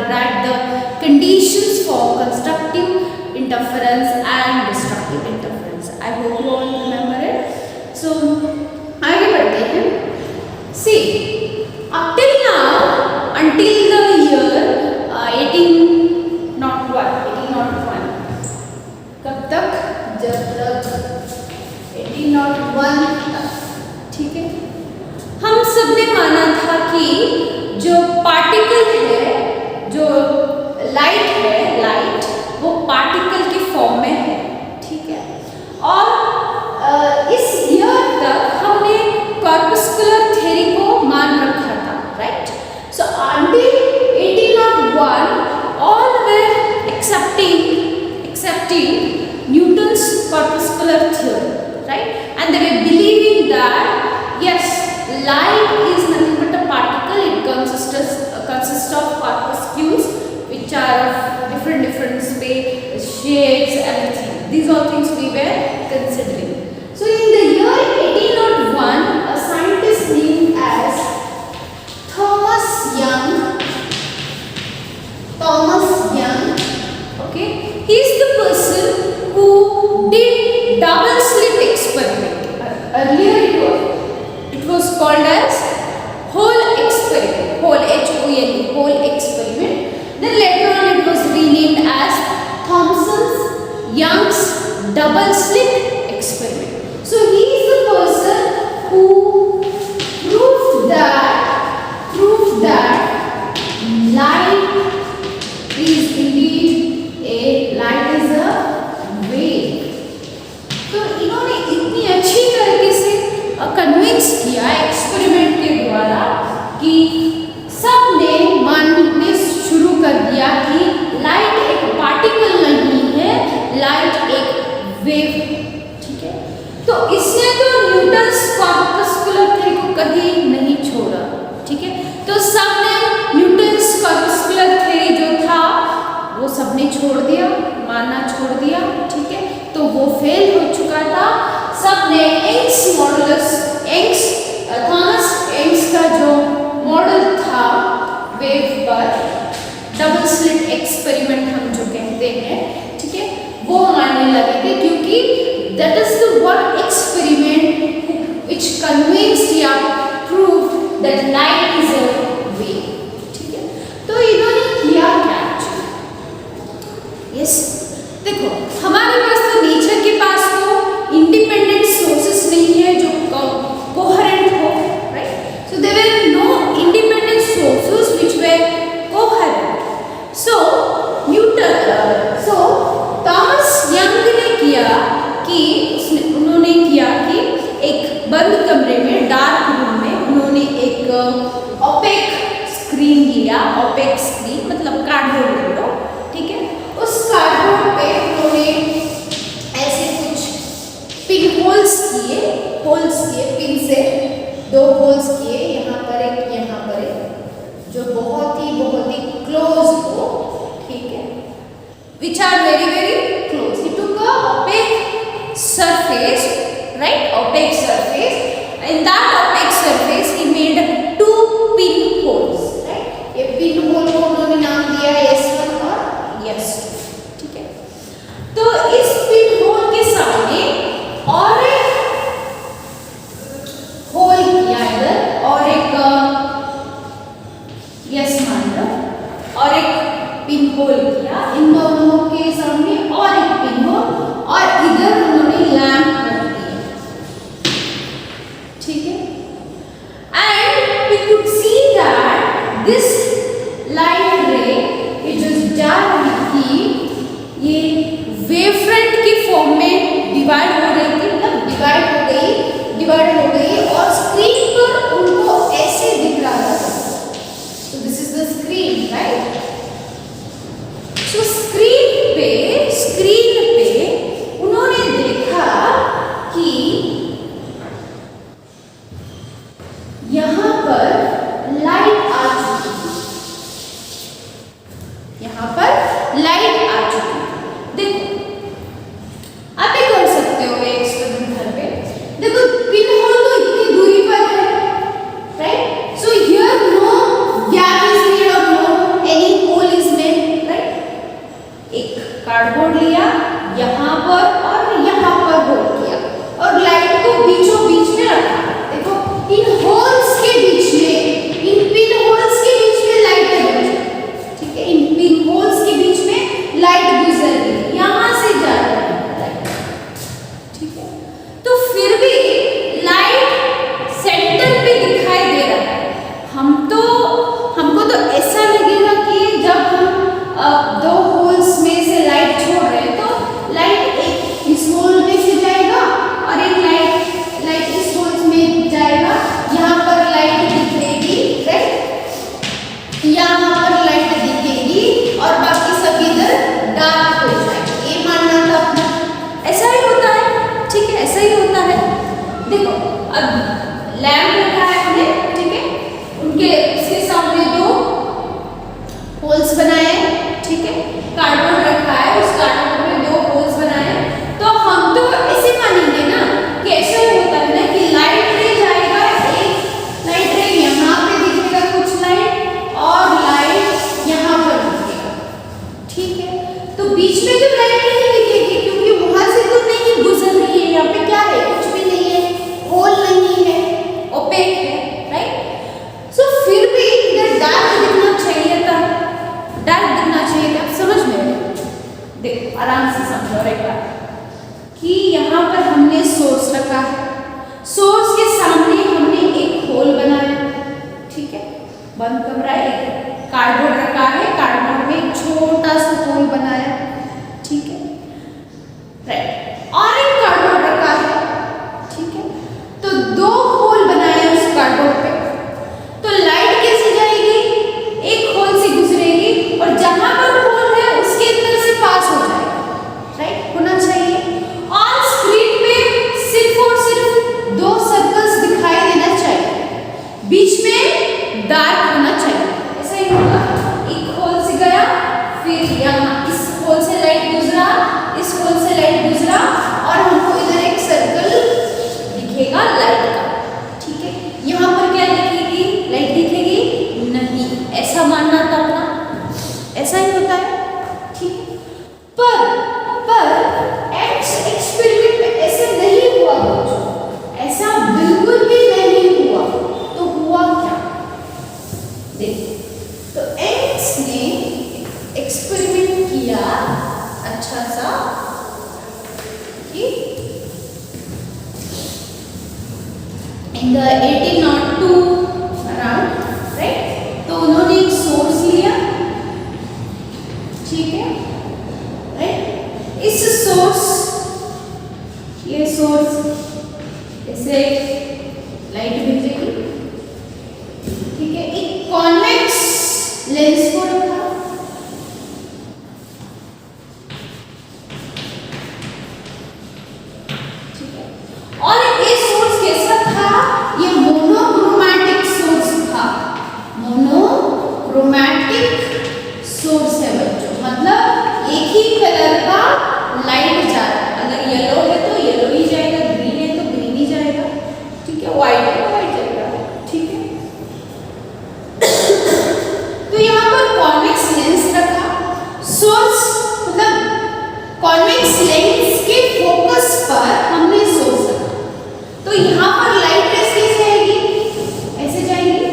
derived the conditions for constructive interference and destructive interference. I hope you all remember it. So आगे बढ़ते हैं. See, up till now, until the year 1801, कब तक? जब तक 1801 तक, ठीक है. हम सब ने माना था कि जो पार्टिकल है, जो लाइट है, लाइट वो पार्टिकल के फॉर्म में है, ठीक है. और इस ईयर तक हमने कॉर्पस्कुलर थ्योरी को मान रखा था, right. So until 1801 all were accepting Newton's corpuscular theory, right, and they were believing that yes, light is nothing but a particle. It consists of corpuscles which are of different shapes, everything. These all things we were considering. So in the year 1801, a scientist named as Thomas Young, okay, he is the person who did double slit experiment. Earlier it was called as Hole experiment, Hole, H-O-L-E, Hole experiment. Then later on it was renamed as Young's double slit experiment. So he is the person who proved that light is indeed light is a wave. तो इन्होंने इतनी अच्छी तरीके से convince किया experiment के द्वारा कि सबने मानने शुरू कर दिया कि लाइट एक पार्टिकल नहीं है, लाइट एक वेव है, ठीक है. तो इसने तो न्यूटन्स कॉर्पस्कुलर थ्योरी को कभी नहीं छोड़ा, ठीक है. तो सबने न्यूटन्स कॉर्पस्कुलर थ्योरी जो था वो सबने छोड़ दिया, मानना छोड़ दिया, ठीक है. तो वो फेल हो चुका था. सबने थॉमस यंग्स का जो मॉडल था वेव पर, डबल स्लिट एक्सपेरिमेंट हम जो कहते हैं, ठीक है, वो मानने लगे थे, क्योंकि that is the one experiment which convinced या proved that light is a wave, ठीक है. तो इन्होंने किया क्या? यस, देखो हमारे पास तो नेचर के पास तो इंडिपेंडेंट सोर्सेस नहीं है जो कोहेरेंट हो, right. So there were no independent sources which were coherent. So Thomas Young ने किया कि उन्होंने किया कि एक बंद कमरे में, डार्क रूम में उन्होंने एक ओपेक स्क्रीन लिया. ओपेक स्क्रीन मतलब कार्डबोर्ड विंडो, ठीक है. उस कार्डबोर्ड पे उन्होंने ऐसे कुछ पिन होल्स किए, पिन से 2 होल्स किए, यहाँ पर एक, जो बहुत ही क्लोज हो, ठीक है, which are very close. He took a opaque surface, right, opaque surface. In that opaque surface he made 2 pin holes, right. ये पिन होल को उन्होंने नाम दिया S1 और S2, ठीक है. तो इस पिन होल के सामने और एक होल किया इधर, और एक यस मान लो, और एक पिन होल किया इन दोनों के सामने, और एक पिन होल, और इधर उन्होंने लैंप रख दिया, ठीक है. And we could see that this light ray ये जो जा रही थी ये वेव फ्रंट की फॉर्म में डिवाइड हो रही थी, मतलब डिवाइड हो गई और स्क्रीन पर उनको ऐसे दिख रहा था. So this is the screen, right? So screen पे उन्होंने देखा कि यहाँ पर लाइट आ चुकी है, देखो आप भी कर सकते हो एक्सपेरिमेंट घर पे. देखो पिन होल तो इतनी दूरी पर है, right. So here no gap is need और नो एनी होल ठीक है। इन पिन होल्स के बीच में लाइट गुजर रही, यहाँ से जा रही है लाइट, ठीक है। तो फिर भी लाइट सेंटर पे दिखाई दे रहा है। हमको तो ऐसा लगेगा कि जब हम दो होल्स में से लाइट छोड़ रहे हैं तो लाइट एक इस होल में से जाएगा और एक लाइट इस होल्स में जाएगा। यहाँ पर लाइट दिखेगी, राइट, यहाँ पर लाइट दिखेगी और बाकी सब इधर डार्क हो जाएगा। ये मानना था अपना, ऐसा ही होता है, ठीक है, ऐसा ही होता है। देखो अब लैम्प रखा है हमने, ठीक है, उसके सामने दो होल्स बनाए हैं, ठीक है, कार्डबोर्ड रखा है, उस कार्डबोर्ड में दो होल्स बनाए हैं। तो हम तो ऐसे मानेंगे ना कि ऐसा होता है ना कि लाइट रे जाएगा, एक लाइट रे यहाँ पे दिखेगा कुछ लाइट और लाइट यहाँ पर दिखेगा, ठीक है। तो बीच में तो लाइट नहीं दिखेगी क्योंकि वहां से तो नहीं गुजर रही है। यहाँ पे क्या है, कुछ भी नहीं है, होल नहीं है, ओपेक है, राइट। सो फिर भी इधर डार्क दिखना चाहिए था, डार्क दिखना चाहिए था। समझ में, देखो आराम से समझो एक बार कि यहाँ पर हमने सोर्स रखा है, सोर्स के सामने हमने एक होल बनाया, ठीक है, बंद कमरा, एक कार्डबोर्ड रखा है, कार्डबोर्ड में एक छोटा सा होल बनाया, ठीक है, राइट, और एक कार्डबोर्ड रखा है, ठीक है। तो दो होल बनाए उस कार्डबोर्ड पे, तो लाइट कैसे जाएगी, एक होल से गुजरेगी और जहां पर होल है उसके अंदर से पास हो जाएगा, राइट, होना चाहिए। और स्क्रीन पे सिर्फ और सिर्फ दो सर्कल्स दिखाई देना चाहिए, बीच में डार्क होना चाहिए, ऐसा ही होगा। एक होल से गया, फिर यहाँ इस होल से लाइट गुजरा, इस होल से लाइट गुजरा और हमको इधर एक सर्कल दिखेगा लाइट का, ठीक है। यहाँ पर क्या दिखेगी, लाइट दिखेगी नहीं, ऐसा मानना था अपना, ऐसा ही होता है, ठीक है। पर एक्सपेरिमेंट में ऐसा नहीं हुआ बच्चों, ऐसा बिल्कुल भी नहीं हुआ। तो हुआ क्या, देखो, तो एंड्स ने एक्सपेरिमेंट किया अच्छा सा कि in the 1802 around, right, तो उन्होंने एक सोर्स लिया, ठीक है, राइट। इस सोर्स, ये सोर्स ऐसे लाइट भेजेगी, ठीक है, एक कॉन्वेक्स लेंस को रखा, ठीक है, और ये सोर्स कैसा था, ये मोनोक्रोमैटिक सोर्स था, मोनोक्रोमैटिक सोर्स है बच्चों, मतलब एक ही कलर का लाइट जा रहा है। अगर येलो है तो येलो ही जाएगा, ग्रीन है तो ग्रीन ही जाएगा, ठीक है, व्हाइट है तो व्हाइट जाएगा, ठीक है। तो यहाँ पर कॉन्वेक्स लेंस रखा, सोर्स मतलब कॉन्वेक्स लेंस के फोकस पर हमने सोर्स रखा। तो यहाँ पर लाइट रेस कैसे आएगी, ऐसे जाएगी,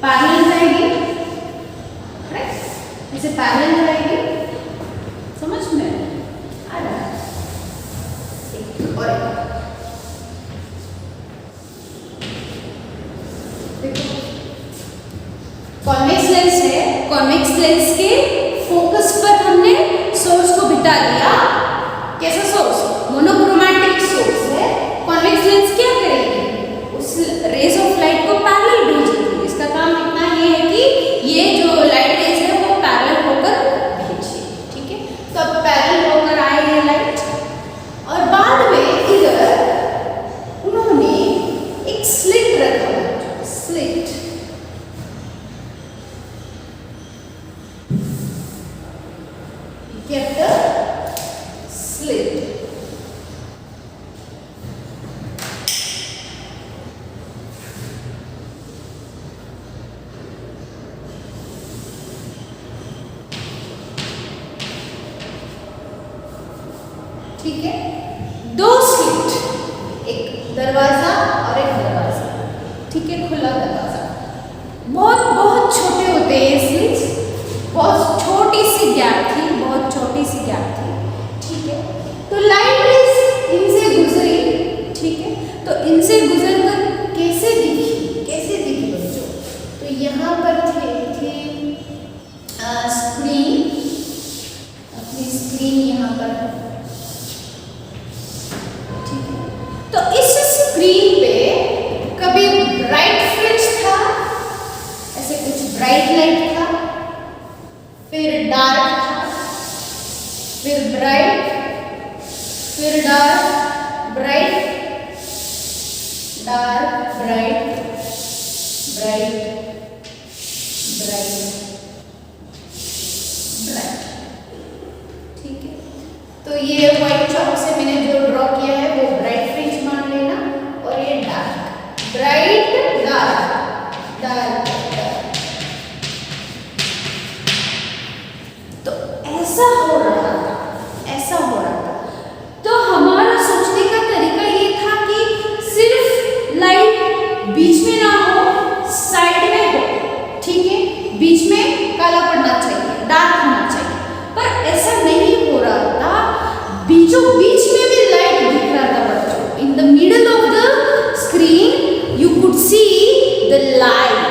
पैरेलल जाएगी, राइट, ऐसे पैरेलल जाएगी, समझ में आ रहा है। और देखो कॉन्वेक्स लेंस है, कॉन्वेक्स लेंस के फोकस पर हमने सोर्स को बिठा दिया। कैसा सोर्स, मोनोक्रोमैटिक सोर्स है। कॉन्वेक्स लेंस क्या करेगी, उस रेज ऑफ लाइट को पैरेलल भेजेगी। इसका काम इतना ये है कि ये जो लाइट रेज है वो पैरेलल होकर भेजे, ठीक है। तो अब पैरेलल होकर आए ये लाइट और बाद में इधर उन्होंने एक स्लिट रखा, स्लिट, kept a slit, ठीक है, दो स्लिट, एक दरवाजा और एक दरवाजा, ठीक है, खुला दरवाजा। बहुत बहुत छोटे होते हैं ये स्लिट्स, बहुत गैप थी, बहुत छोटी सी गैप थी, ठीक है। तो लाइट इनसे गुजरी, ठीक है। तो इनसे गुजरकर कैसे दिखी बच्चों? तो यहाँ पर थी स्क्रीन, अपनी स्क्रीन यहाँ पर है, ठीक है। तो इस स्क्रीन पे कभी ब्राइट फ्रिंज था, ऐसे कुछ ब्राइट लाइट था, फिर डार्क था, फिर ब्राइट, फिर dark, bright, dark, bright, bright, bright, bright, ठीक है। तो ये व्हाइट चॉक से मैंने जो ड्रॉ किया है वो ब्राइट फ्रिंज मान लेना, और ये dark, bright, dark, dark, dark. तो ऐसा हो रहा था, ऐसा हो रहा था। तो हमारा सोचने का तरीका ये था कि सिर्फ लाइट बीच में ना हो, साइड में हो, ठीक है। बीच में काला पड़ना चाहिए, डार्क होना चाहिए, पर ऐसा नहीं हो रहा था। बीचों बीच में भी लाइट दिख रहा था बच्चों। In the middle of the screen you could see the light.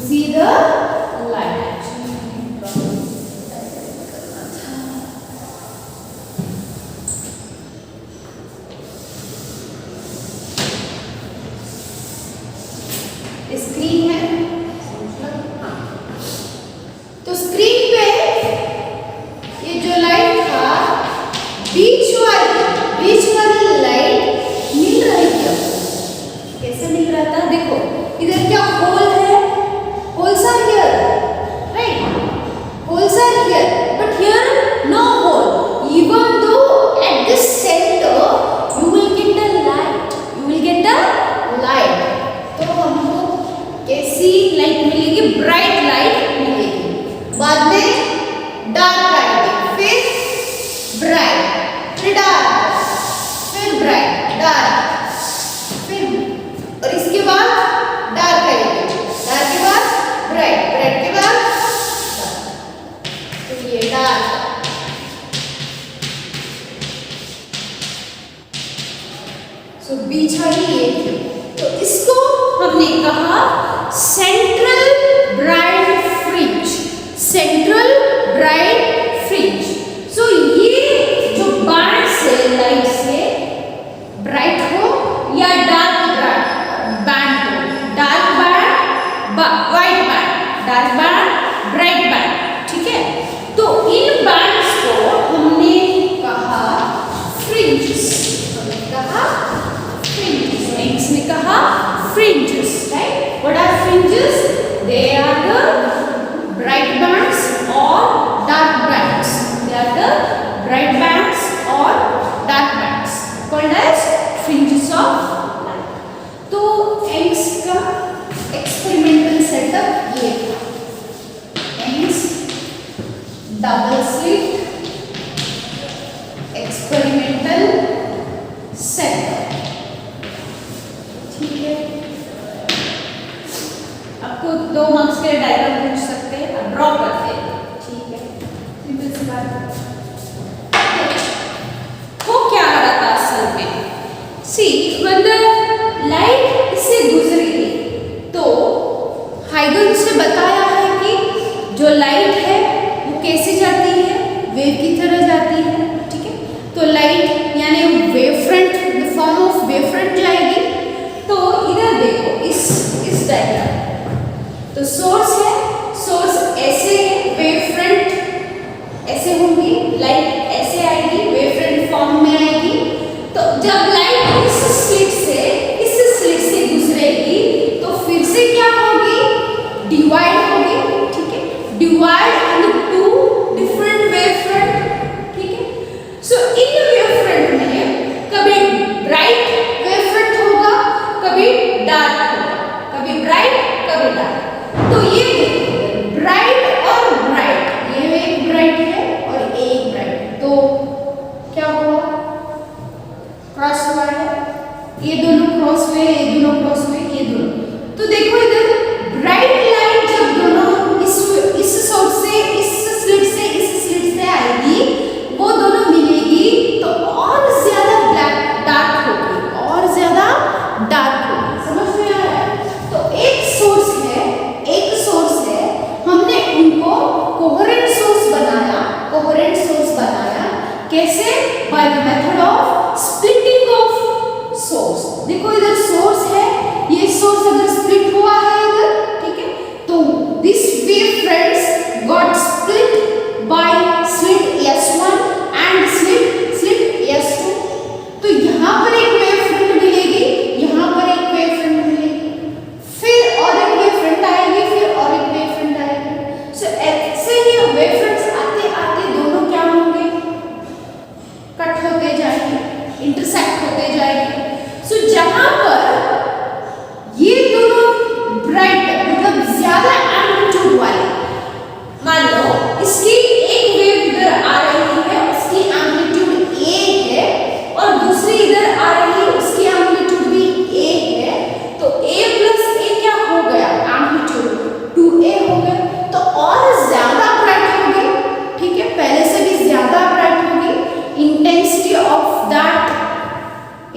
See the light. Screen है, हाँ। तो स्क्रीन पे ये जो लाइट था, बीच वाली लाइट मिल रही थी। कैसे मिल रहा था? देखो इधर क्या होल है, holes are here, right? Holes are here, but here no hole. Even though at this center you will get a light, you will get a light. तो हमको कैसी लाइट मिलेगी? ब्राइट लाइट मिलेगी। बाद में डार्क आएगी, फिर ब्राइट, फिर डार्क, फिर ब्राइट, डार्क, फिर, और इसके बाद डार्क आएगी, डार्क के बाद ब्राइट, ब्राइट के बाद डार्क। तो ये डार्क, सो बीच वाली ये थी। तो इसको हमने कहा central bright fringe, central bright fringe. So ये जो बैंड से, लाइट से, ब्राइट हो या डार्क बैंड हो, dark band, white band, dark band, bright band, ठीक है। तो इन बैंड्स को हमने कहा फ्रिंजेस, हमने कहा फ्रिंजेस, इंग्स ने कहा fringes, right? What are fringes? They are the bright bands और dark bands, they are the bright bands और dark bands called as fringes of light. तो इंग्स का एक्सपेरिमेंटल सेटअप ये था, Young's double slit experimental setup, ठीक है। आपको 2 marks के डायग्राम पूछ सकते हैं, ड्रॉ करते हैं, ठीक है। सिंपल सी बात। वो क्या आ रहा था असल में? सी व्हेन द लाइट इससे गुजरी तो हाइगन्स ने बताया है कि जो लाइट है वो कैसे जाती है? वेव की तरह जाती है, ठीक है। तो लाइट यानी wave front, the form of wave front जाएगी। तो इधर देखो इस डायग्राम, तो सोर्स है, सोर्स ऐसे है, वेव फ्रंट ऐसे होंगी, लाइट ऐसे आएगी, वेव फ्रंट फॉर्म में आएगी। तो जब लाइट इस स्लिट से गुजरेगी तो फिर से क्या होगी? डिवाइड होगी, ठीक है। Divide in 2 different wave front, ठीक है। सो इन वेव फ्रंट में कभी ब्राइट वेव फ्रंट होगा, कभी डार्क होगा, कभी ब्राइट, कभी डार्क। तो ये ब्राइट और ब्राइट, ये एक ब्राइट है और एक ब्राइट, तो क्या हुआ? क्रॉस हुआ है, ये दोनों क्रॉस हुए, ये दोनों क्रॉस हुए, ये दोनों। तो देखो इधर ब्राइट लाइट जब दोनों इस सोर्स से, इस स्लिट से आएगी, वो दोनों मिलेगी तो और ज्यादा डार्क होगी, और ज्यादा डार्क होगी। समझ में आ रहा है? तो एक सोर्स है, हमने उनको कोहेरेंट सोर्स बनाया। कैसे? By the method of splitting of source. देखो इधर सोर्स है, ये सोर्स अगर स्प्लिट हुआ है इधर, ठीक है, तो this wave fronts got split by slit S1 and slit S2। तो यहाँ पर एक वेव फ्रंट मिलेगी, यहाँ पर एक वेव फ्रंट मिलेगी, फिर और एक वेव फ्रंट आएगी, फिर और एक वेव फ्रंट आएगी। सो ऐसे ही वेव फ्रंट्स आते आते दोनों क्या होंगे? कट होते जाएंगे, इंटरसेक्ट होते जाएंगे। सो जहां पर ये दोनों ब्राइट मतलब ज्यादा एम्पलीट्यूड वाले, मान लो इसकी एक वेव इधर आ रही है, उसकी एम्पलीट्यूड A है, और दूसरी इधर आ रही है, उसकी एम्पलीट्यूड भी A है, तो A प्लस A क्या हो गया? एम्पलीट्यूड 2A हो गया। तो और ज्यादा ब्राइट होगी, ठीक है, पहले से भी ज्यादा ब्राइट होगी। Intensity of that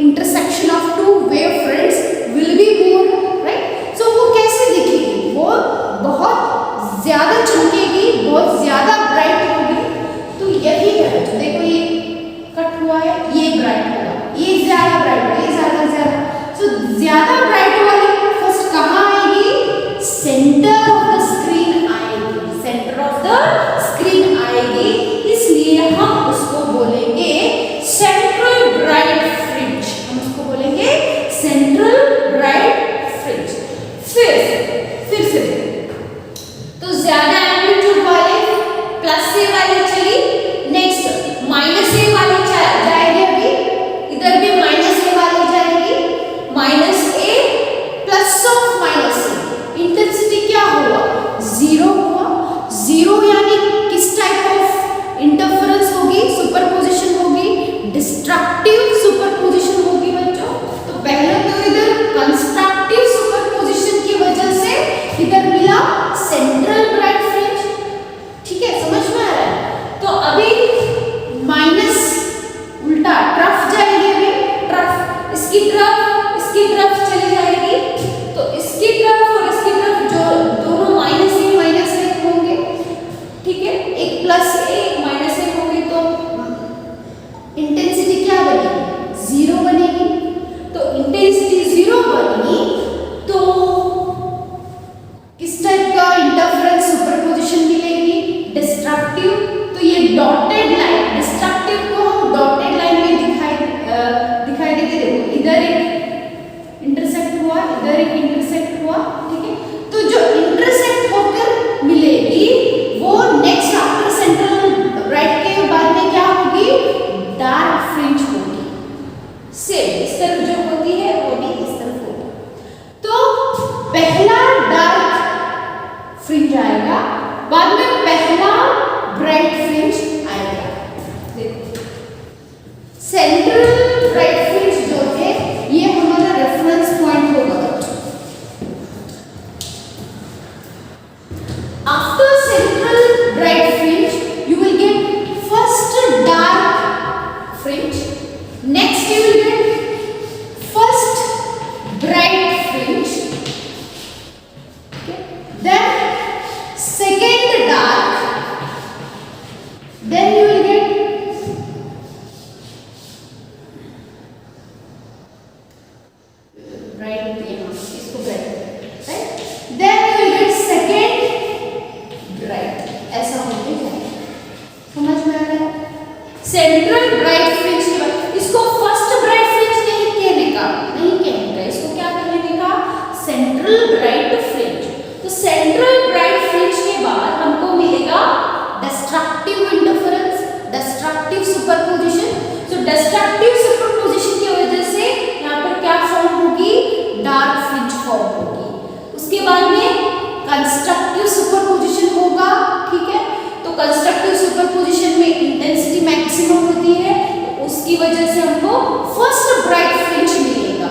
intersection of two wave fronts will be more, right? So वो कैसे दिखेगी? वो बहुत ज्यादा चमकेगी, बहुत ज्यादा ब्राइट होगी। तो यही है, तो देखो ये कट हुआ है, ये ब्राइट होगा, ये ज्यादा ब्राइट होगा, ये ज्यादा। सो ज्यादा ब्राइट वाली फर्स्ट कहाँ आएगी? सेंटर ऑफ द स्क्रीन आएगी, सेंटर ऑफ द स्क्रीन आएगी। इसलिए हम उसको बोलेंगे सेंट्रल ब्राइट फ्रिंज। हम उसको बोलेंगे सेंट्रल ब्राइट फ्रिंज। फिर से तो ज्यादा एम्पलीट्यूड वाले प्लस ए वाली चली, नेक्स्ट माइनस ए वाली जाएगी, अभी इधर भी माइनस ए वाली जाएगी, minus A plus of minus A. Intensity क्या हुआ? 0 हुआ। 0 यानी किस टाइप ऑफ इंटरफेरेंस होगी? सुपरपोजिशन होगी, डिस्ट्रक्टिव सुपरपोजिशन होगी बच्चों। तो पहले तो इधर कंस्ट्रक्टिव सुपरपोजिशन की वजह से इधर मिला सेंट्रल ब्राइट फ्रिंज, ठीक है, समझ में आ रहा है? तो अभी माइनस उल्टा ट्रफ जाएगी, अभी ट्रफ इसकी तरफ चली जाएगी। तो इसकी तरफ और इसकी तरफ जो दोनों माइनस ए होंगे, ठीक है, एक प्लस ए एक माइनस ए होंगे, तो इंटेंसिटी क्या बनेगी? 0 बनेगी। तो इंटेंसिटी 0 बनी तो किस टाइप का इंटरफेरेंस सुपरपोजिशन मिलेगी? डिस्ट्रक्टिव। तो ये डॉटेड लाइन, डिस्ट्रक्टिव को हम डॉटेड लाइन में दिखाई देते। देखो इधर एक इंटरसेक्ट हुआ, इधर एक इंटरसेक्ट हुआ, ठीक है। तो जो इंटरसेक्ट होकर मिलेगी वो नेक्स्ट आफ्टर सेंट्रल ब्राइट के बाद में क्या होगी? डार्क फ्रिंज होगी। सेम इस तरफ जो होती है वो भी इस तरफ होगी। तो पहला डार्क फ्रिंज आएगा, बाद में पहला ब्राइट फ्रिंज आएगा। देखो सेंट्रल ब्राइट फ्रिंज जो है ये हमारा रेफरेंस पॉइंट होगा। After central bright fringe you will get first dark fringe, next you will get first bright fringe, okay, then second dark, then you will get bright, इसको bright, right, then you will get second bright, ऐसा होते जाएगा। समझ में आ रहा है? Central bright fringe के बाद इसको फर्स्ट ब्राइट फ्रिंज नहीं कहने का, इसको क्या कहने का? Central bright fringe. तो सेंट्रल ब्राइट फ्रिंज के बाद हमको मिलेगा डिस्ट्रक्टिव इंटरफेरेंस, डिस्ट्रक्टिव सुपरपोजिशन। तो डिस्ट्रक्टिव सुपरपोजिशन की वजह से यहाँ पर क्या फॉर्म होगी? डार्क फ्रिंज फॉर्म होगी। उसके बाद में कंस्ट्रक्टिव सुपरपोजिशन होगा, ठीक है। तो कंस्ट्रक्टिव सुपरपोजिशन में इंटेंसिटी मैक्सिमम होती है, तो उसकी वजह से हमको फर्स्ट ब्राइट फ्रिंज मिलेगा।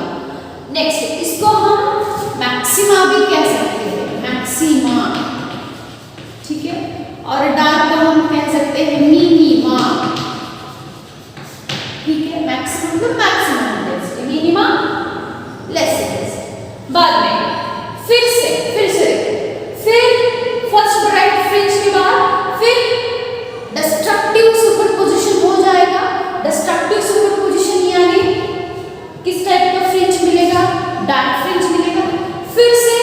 किस टाइप का फ्रिंज मिलेगा? डार्क फ्रिंज मिलेगा। फिर से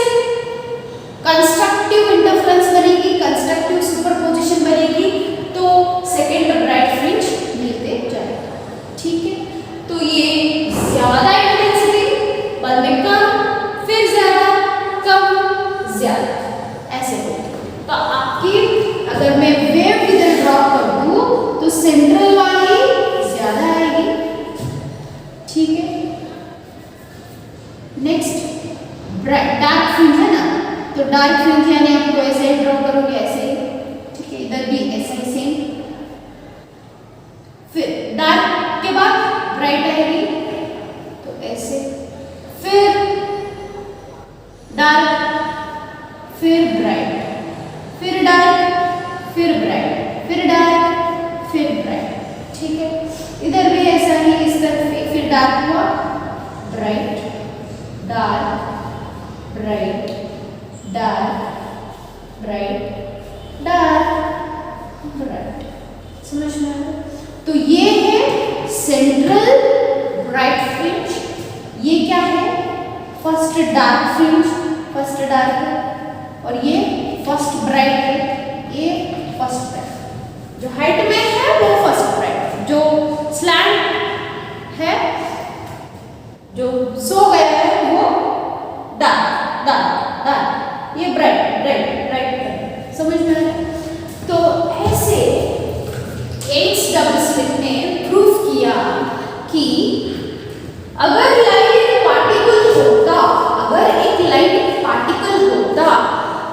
कंस्ट्रक्टिव इंटरफेरेंस बनेगी, कंस्ट्रक्टिव सुपरपोजिशन बनेगी, तो सेकेंड ब्राइट फ्रिंज मिलते जाएगा। ठीक है, तो ये ज्यादा इंटेंसिटी, बाद में कम, फिर ज्यादा, कम, ज्यादा, ऐसे होगा। तो आपकी अगर मैं वेव इधर ड्रॉ कर दूं तो सेंट्रल वाली ज्यादा आएगी। ठीक है, नेक्स्ट डार्क फ्रिंज है ना, तो डार्क फ्रिंज यानी आपको ऐसे ड्रॉ करोगे, ऐसे ही। ठीक है, इधर भी ऐसे ही सेम। फिर डार्क के बाद ब्राइट आएगी, तो ऐसे, फिर डार्क, फिर ब्राइट, फिर डार्क, फिर ब्राइट, फिर डार्क, फिर ब्राइट। ठीक है, इधर भी ऐसा ही, इस तरफ फिर डार्क हुआ, bright, dark, bright, dark, bright, dark, bright. समझ में आया? तो ये है सेंट्रल ब्राइट फ्रिंज। ये क्या है? First dark fringe, first dark है, और ये फर्स्ट ब्राइट है, ये फर्स्ट ब्राइट। जो हाइट में है वो फर्स्ट ब्राइट, जो स्लैंट है, जो सो गया है वो डार्क, डार्क, डार्क, ये ब्राइट, ब्राइट, ब्राइट। समझ में आया? तो ऐसे एम्स डबल स्लिट ने प्रूव किया कि अगर लाइट पार्टिकल होता, अगर एक लाइट पार्टिकल होता,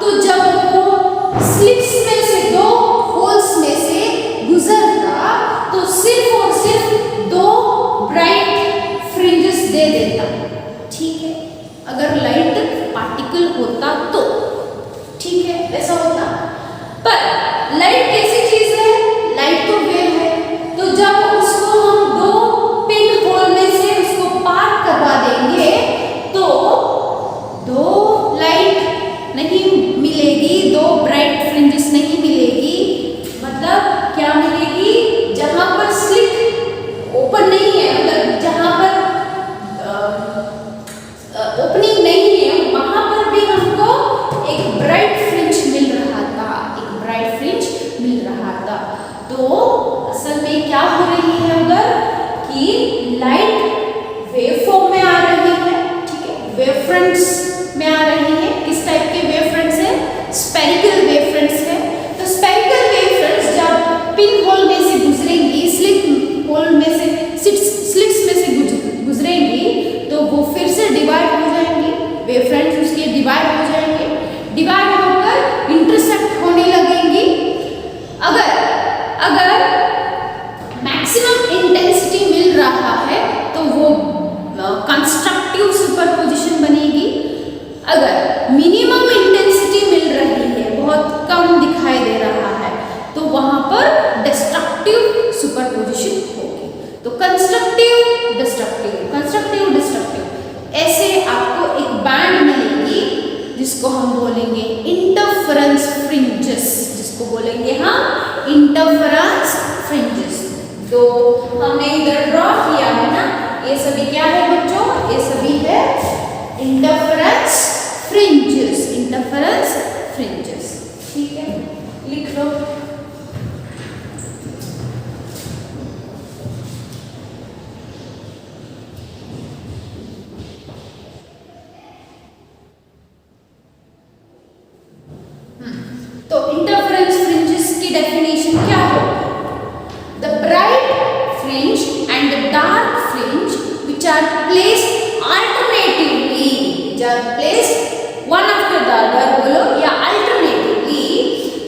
तो जब वो स्लिट्स में से, दो होल्स में से गुजरता, तो सिर्फ और सिर्फ दो ब्राइट फ्रिंजेस दे देता। ठीक है, अगर लाइट पार्टिकल होता तो, ठीक है, वैसा होता। पर लाइट कैसी चीज है? लाइट तो वेव है, तो जब उसको हम दो पिन होल में से उसको पार करवा देंगे, तो दो लाइट नहीं मिलेगी, दो ब्राइट फ्रिंजेस नहीं मिलेगी। मतलब क्या मिलेगी? जहां पर स्लिट ओपन नहीं है, मतलब जहां पर ओपनिंग नहीं है, वहां पर भी हमको एक ब्राइट फ्रिंज मिल रहा था, एक ब्राइट फ्रिंज मिल रहा था। तो असल में क्या हो रही है उधर कि लाइट वेव फॉर्म में आ रही है। ठीक है, वेव फ्रंट्स में आ रही है। किस टाइप के वेव फ्रंट्स है? स्फेरिकल वेव फ्रंट्स है। तो स्फेरिकल वेव फ्रंट्स जब पिन होल में से गुजरेंगी, स्लिट होल में से, स्लिट्स में से गुजरेंगी, तो वो फिर से डिवाइड हो जाएंगे, वेव फ्रंट्स उसके डिवाइड हो जाएंगे, डिवाइड होकर इंटरसेक्ट होने लगेंगी। अगर मैक्सिमम इंटेंसिटी मिल रहा है तो वो कंस्ट्रक्टिव सुपरपोजिशन बनेगी। अगर मिनिमम इंटेंसिटी मिल रही है, बहुत कम दिखाई दे रहा है, तो वहां पर डिस्ट्रक्टिव सुपरपोजिशन होगी। तो कंस्ट्रक्टिव, डिस्ट्रक्टिव, कंस्ट्रक्टिव, डिस्ट्रक्टिव, ऐसे आपको एक बैंड मिलेगी जिसको हम बोलेंगे इंटरफेरेंस फ्रिंजेस, जिसको बोलेंगे हम इंटरफेरेंस फ्रिंजेस। तो हमने इधर ड्रॉ किया है ना, ये सभी क्या है बच्चों? ये सभी है इंटरफेरेंस फ्रिंजेस, इंटरफेरेंस फ्रिंजेस। ठीक है, लिख लो। तो इंटरफेरेंस फ्रिंजेस की डेफिनेशन क्या होगी? The bright fringe and the dark fringe which are placed alternatively, which are placed one after the other, बोलो, या alternatively,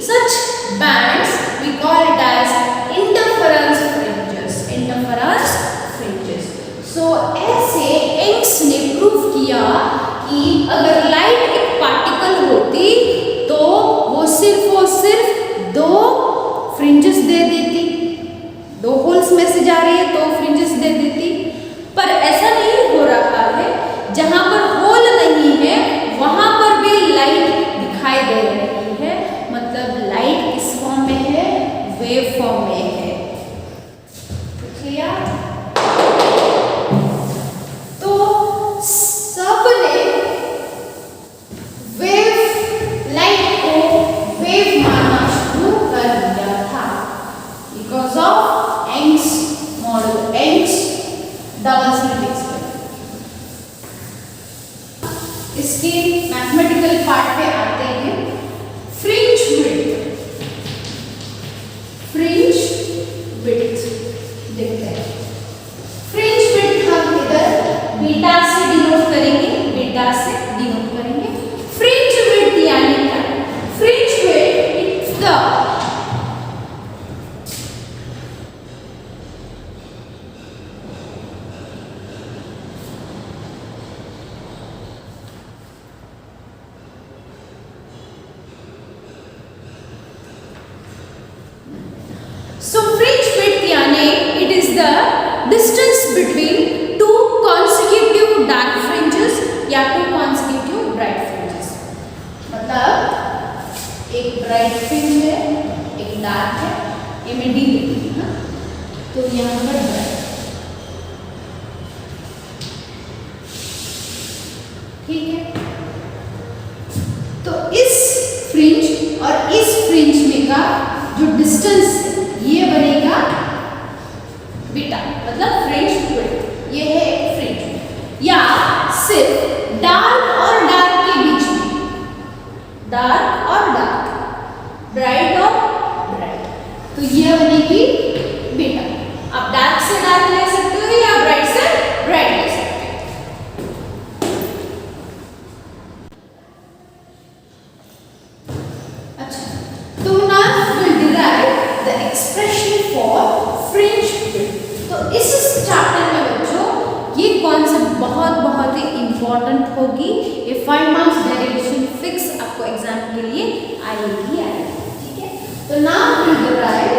such bands we call it as interference fringes, interference fringes. So ऐसे AIIMS ने prove किया कि अगर light एक particle होती तो वो सिर्फ और सिर्फ दो फ्रिंजेस दे देती, दो होल्स में से जा रही है तो फ्रिंजेस दे देती। पर ऐसा नहीं हो रहा है, जहां पर होल नहीं है वहां पर भी लाइट इसके मैथमेटिकल पार्ट पे आते हैं। फ्रिंज विड्थ, फ्रिंज विड्थ देखते हैं। फ्रिंज विड्थ हम इधर बीटा से डिनोट करेंगे, बीटा से डिनोट करेंगे। फ्रिंज विड्थ यानी क्या? Fringe width it's the So fringe width यानी it is the distance between two consecutive dark fringes या two consecutive bright fringes। मतलब एक bright fringe है, एक dark है, ये मैं D लिखी हूँ, तो यहाँ पर bright, ठीक है। तो इस फ्रिंज और इस फ्रिंज में का जो डिस्टेंस ये बनेगा बीटा, मतलब फ्रिंज विड्थ। ये है एक फ्रिंज, या सिर्फ डार्क और डार्क के बीच में, डार्क और डार्क, ब्राइट और ब्राइट, तो ये बनेगी बीटा। आप डार्क से डार्क ले सकते हो या ब्राइट से ब्राइट ले सकते हो। Expression for fringe width. तो इस चैप्टर में बच्चों ये कॉन्सेप्ट बहुत ही इंपॉर्टेंट होगी। ये 5 मार्क्स डेरिवेशन फिक्स आपको एग्जाम के लिए आएगी, ठीक है। तो now we will derive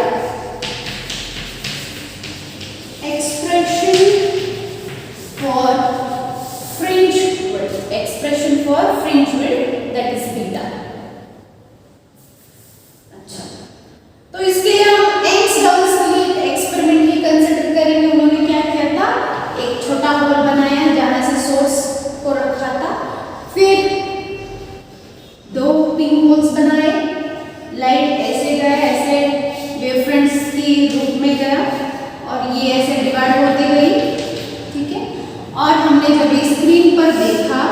expression for fringe width, expression for fringe width that is beta. तो इसके लिए हम यंग्स डबल स्लिट एक्सपेरिमेंट ही कंसीडर करेंगे। उन्होंने क्या किया था, एक छोटा होल बनाया जहां से सोर्स को रखा था, फिर 2 पिन होल्स बनाए, लाइट ऐसे गया, ऐसे वेवफ्रंट्स की रूप में गया और ये ऐसे डिवाइड होती गई, ठीक है। और हमने जब स्क्रीन पर देखा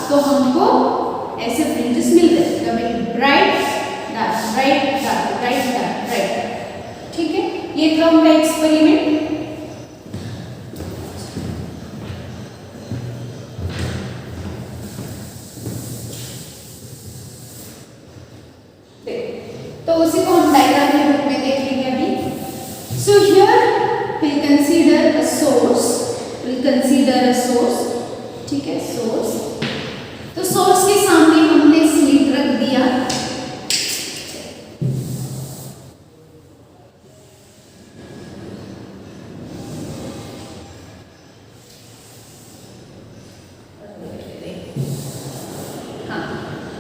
तो हमको ऐसे फ्रिंजेस मिल गए, कभी bright dark, bright dark, bright dark, bright, ठीक है। ये था हमारा एक्सपेरिमेंट। तो उसी को हम डायग्राम के रूप में देखेंगे अभी। So here will consider a source, will consider a source, ठीक है, सोर्स। तो सोर्स के सामने हमने स्लिट रख दिया,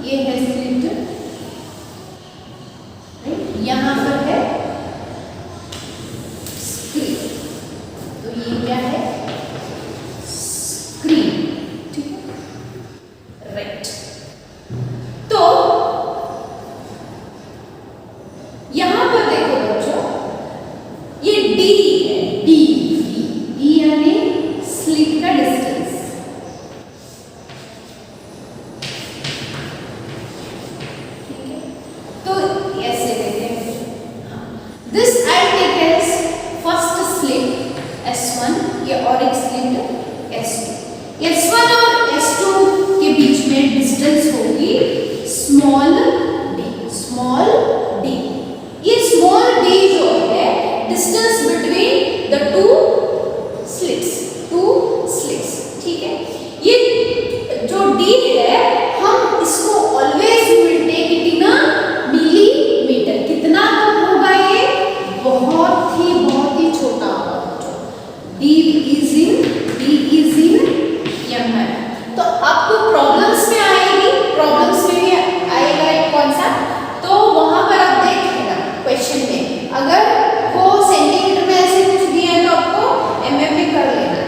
ये है स्लिट, यहाँ पर है स्क्रीन, तो ये क्या है, स्क्रीन, ठीक है, राइट। तो यहाँ पर देखो बच्चों, ये डी है, डी डी यानी स्लिट का distance, This I take as first slit S1, ये और एक स्लिट S2। S1 और S2 के बीच में डिस्टेंस होगी स्मॉल d, स्मॉल d। ये स्मॉल d जो है distance between the two slits, ठीक है। ये जो d है हम इसको always will take it in a millimetre. कितना कम होगा ये, बहुत ही छोटा होगा। D is in mm। तो आपको प्रॉब्लम्स में आएगी, प्रॉब्लम्स में भी आएगा एक कॉन्सेप्ट, तो वहां पर आप देख लेना क्वेश्चन में, अगर वो सेंटीमीटर में ऐसे कुछ दिया है तो आपको mm में कर लेना,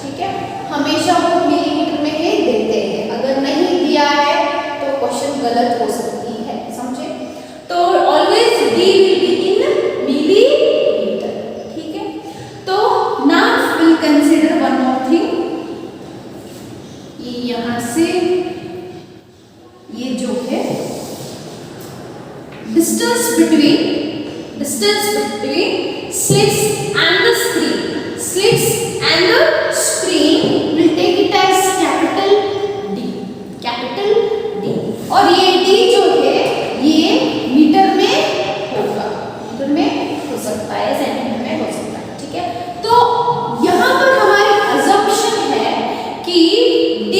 ठीक है। हमेशा वो मिलीमीटर में ही देते हैं, अगर नहीं दिया है तो क्वेश्चन गलत हो सकती है, समझे। तो always D will be in millimetre, ठीक है। तो now will consider one more thing, ये यहाँ से distance between slits and the screen. Slits and the screen will take it as capital D. capital D. और ये D जो है ये मीटर में होगा, मीटर में हो सकता है, सेंटीमीटर में हो सकता है, ठीक है। तो यहाँ पर हमारी assumption है कि D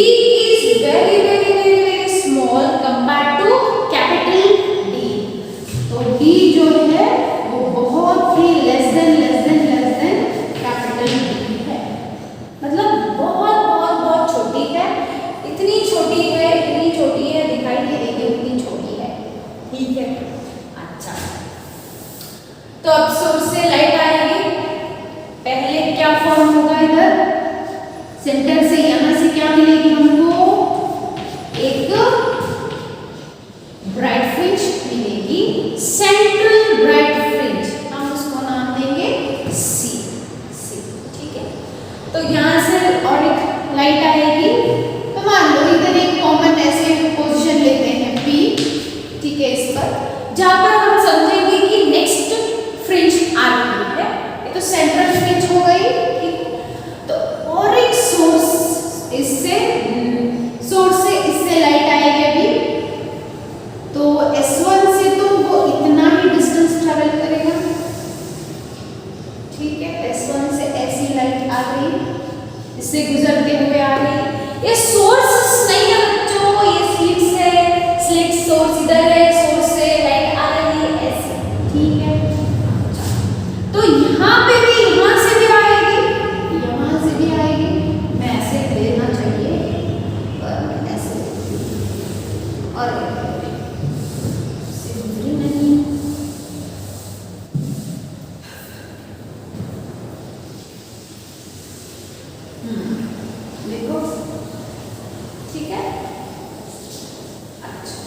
is very very very very small compared to capital D. तो D जो है वो बहुत ही less than capital D है, मतलब बहुत बहुत बहुत छोटी है, इतनी छोटी है दिखाई नहीं देगी, उतनी छोटी है, ठीक है। अच्छा, तो अब सोर्स से लाइट आएगी, पहले क्या फॉर्म होगा, इधर सेंटर से यहां से क्या मिलेगी हमको, एक ब्राइट फ्रिंज मिलेगी, सेंट्रल ब्राइट फ्रिंज, हम उसको नाम देंगे सी, ठीक है। तो यहां से और एक लाइट आएगी, तो मान लो इधर एक कॉमन ऐसे पोजीशन लेते हैं P, ठीक है, इस पर जहां पर हम समझेंगे कि नेक्स्ट फ्रिंज आ रही है, ये तो सेंट्रल फ्रिंज हो गई, ठीक है। तो और एक सोर्स इससे लाइट आएगी अभी, तो S1 से तो वो इतना ही डिस्टेंस ट्रेवल करेगा, ठीक है। S1 से ऐसी लाइट आ गई, इससे गुजरते हुए आ रही, ये सोर्स नहीं है बच्चों, ये स्लिट्स है, स्लिट सोर्स इधर है, सोर्स से लाइट आ रही है ऐसे, ठीक है। तो यहाँ पे भी, यहाँ से भी आएगी, यहाँ से भी आएगी, मैं ऐसे लेना चाहिए पर मैं ऐसे और नहीं, देखो, ठीक है। अच्छा,